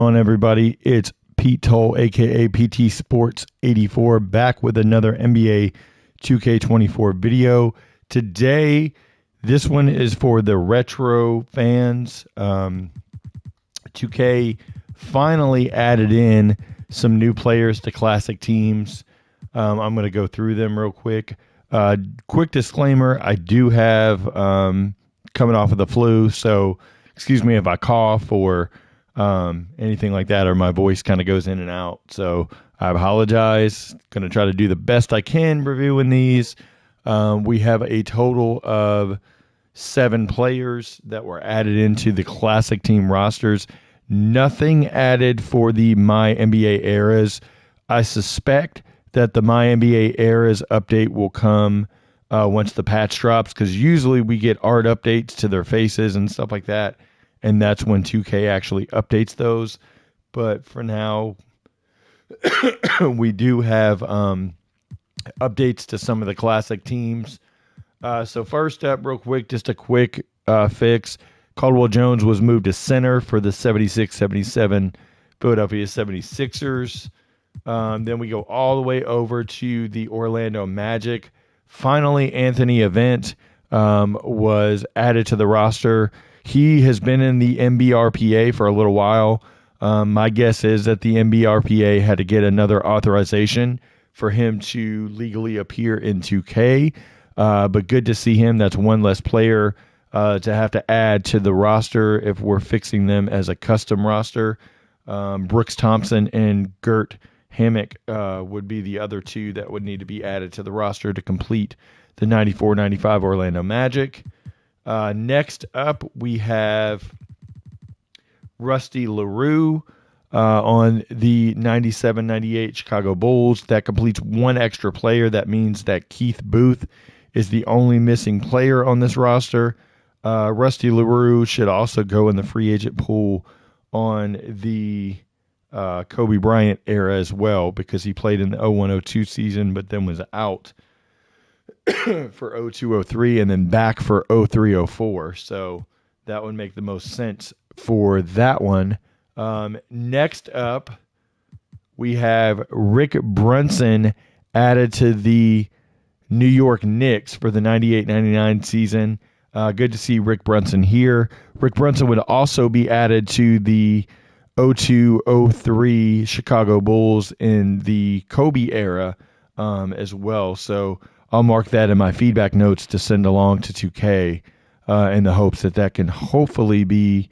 on, everybody? It's Pete Toll, aka PT Sports 84, back with another NBA 2K24 video. Today, this one is for the retro fans. 2K finally added in some new players to classic teams. I'm going to go through them real quick. Quick disclaimer, I do have coming off of the flu, so excuse me if I cough or anything like that, or my voice kind of goes in and out. So I apologize. Going to try to do the best I can reviewing these. We have a total of 7 players that were added into the classic team rosters. Nothing added for the My NBA Eras. I suspect that the My NBA Eras update will come once the patch drops, because usually we get art updates to their faces and stuff like that, and that's when 2K actually updates those. But for now, we do have updates to some of the classic teams. So first up, real quick, just a quick fix. Caldwell Jones was moved to center for the 76-77 Philadelphia 76ers. Then we go all the way over to the Orlando Magic. Finally, Anthony Event was added to the roster. He has been in the NBRPA for a little while. My guess is that the NBRPA had to get another authorization for him to legally appear in 2K. But good to see him. That's one less player to have to add to the roster if we're fixing them as a custom roster. Brooks Thompson and Gert Hammock would be the other two that would need to be added to the roster to complete the 94-95 Orlando Magic. Next up, we have Rusty LaRue on the 97-98 Chicago Bulls. That completes one extra player. That means that Keith Booth is the only missing player on this roster. Rusty LaRue should also go in the free agent pool on the Kobe Bryant era as well, because he played in the 01-02 season but then was out for 02-03 and then back for 03-04. So that would make the most sense for that one. Next up, we have Rick Brunson added to the New York Knicks for the 98-99 season. Good to see Rick Brunson here. Rick Brunson would also be added to the 02-03 Chicago Bulls in the Kobe era as well. So I'll mark that in my feedback notes to send along to 2K in the hopes that that can hopefully be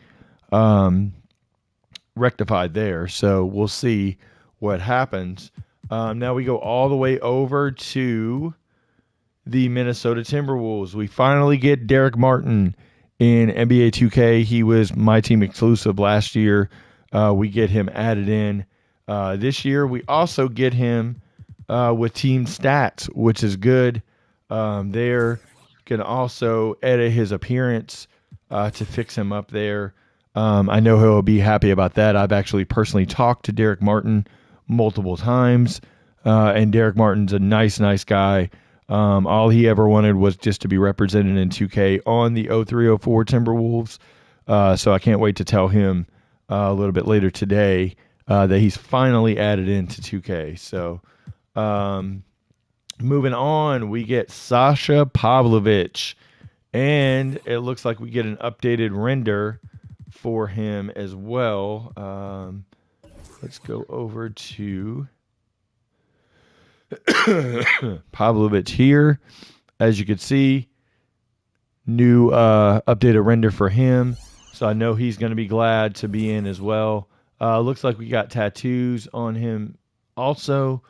rectified there. So we'll see what happens. Now we go all the way over to the Minnesota Timberwolves. We finally get Derek Martin in NBA 2K. He was my team exclusive last year. We get him added in this year. We also get him with team stats, which is good. There can also edit his appearance to fix him up there. I know he'll be happy about that. I've actually personally talked to Derek Martin multiple times, and Derek Martin's a nice guy. All he ever wanted was just to be represented in 2K on the 03-04 Timberwolves. So I can't wait to tell him a little bit later today that he's finally added into 2K. So moving on, we get Sasha Pavlovich, and it looks like we get an updated render for him as well. Let's go over to Pavlovich here. As you can see, new updated render for him. So I know he's going to be glad to be in as well. Looks like we got tattoos on him also.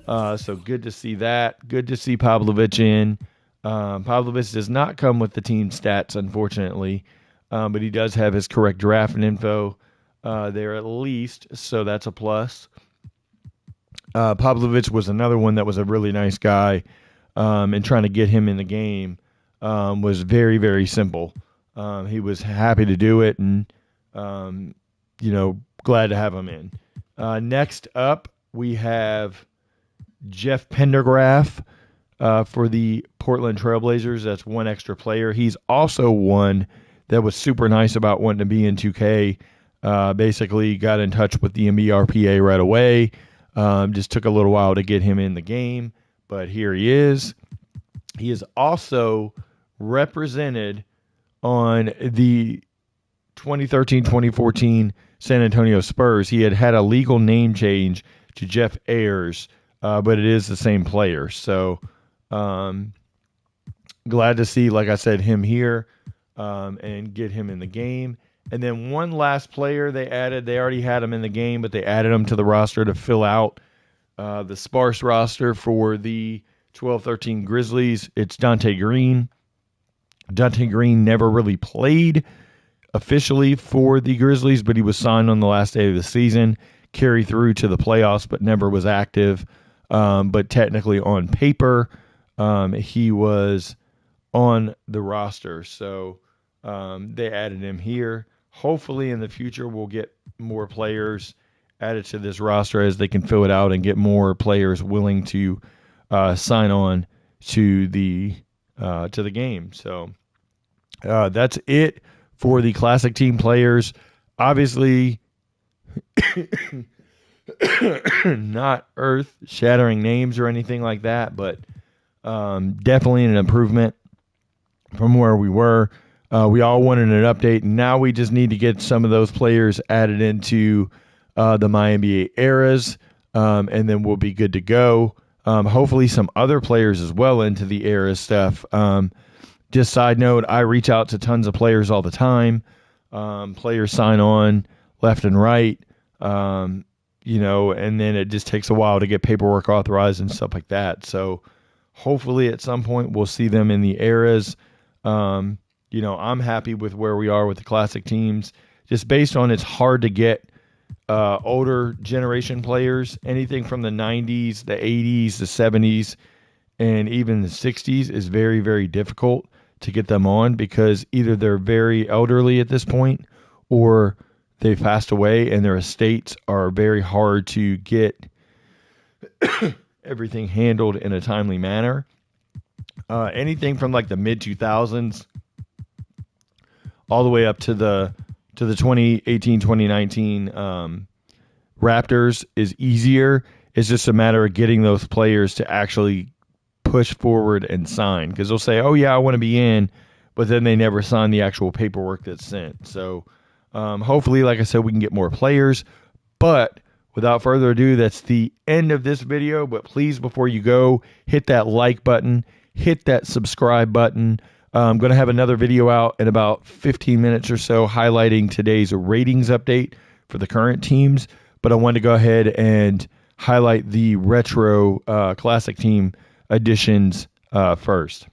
So good to see that. Good to see Pavlovich in. Pavlovich does not come with the team stats, unfortunately. But he does have his correct draft and info there at least. So that's a plus. Pavlovich was another one that was a really nice guy. And trying to get him in the game was very, very simple. He was happy to do it, and glad to have him in. Next up, we have Jeff Pendergraph for the Portland Trailblazers. That's one extra player. He's also one that was super nice about wanting to be in 2K. Basically got in touch with the MBRPA right away. Just took a little while to get him in the game, but here he is. He is also represented on the 2013-2014 San Antonio Spurs. He had a legal name change to Jeff Ayers, but it is the same player. So glad to see, like I said, him here and get him in the game. And then one last player they added. They already had him in the game, but they added him to the roster to fill out the sparse roster for the 12-13 Grizzlies. It's Dante Green. Dante Green never really played officially for the Grizzlies, but he was signed on the last day of the season, carried through to the playoffs, but never was active. But technically on paper, he was on the roster. So they added him here. Hopefully in the future we'll get more players added to this roster as they can fill it out and get more players willing to sign on to the game. So that's it for the classic team players. Obviously, not earth-shattering names or anything like that, but definitely an improvement from where we were. We all wanted an update, and now we just need to get some of those players added into the MyNBA eras, and then we'll be good to go. Hopefully some other players as well into the era stuff. Just side note, I reach out to tons of players all the time. Players sign on left and right, and then it just takes a while to get paperwork authorized and stuff like that. So hopefully at some point we'll see them in the eras. I'm happy with where we are with the classic teams, just based on it's hard to get older generation players. Anything from the 90s, the 80s, the 70s, and even the 60s is very, very difficult to get them on because either they're very elderly at this point or they passed away and their estates are very hard to get everything handled in a timely manner. Anything from like the mid 2000s all the way up to the 2018-2019 Raptors is easier. It's just a matter of getting those players to actually push forward and sign, because they'll say, oh yeah, I want to be in, but then they never sign the actual paperwork that's sent. So hopefully, like I said, we can get more players. But without further ado, that's the end of this video. But please, before you go, hit that like button, hit that subscribe button. I'm going to have another video out in about 15 minutes or so highlighting today's ratings update for the current teams. But I wanted to go ahead and highlight the retro classic team additions first.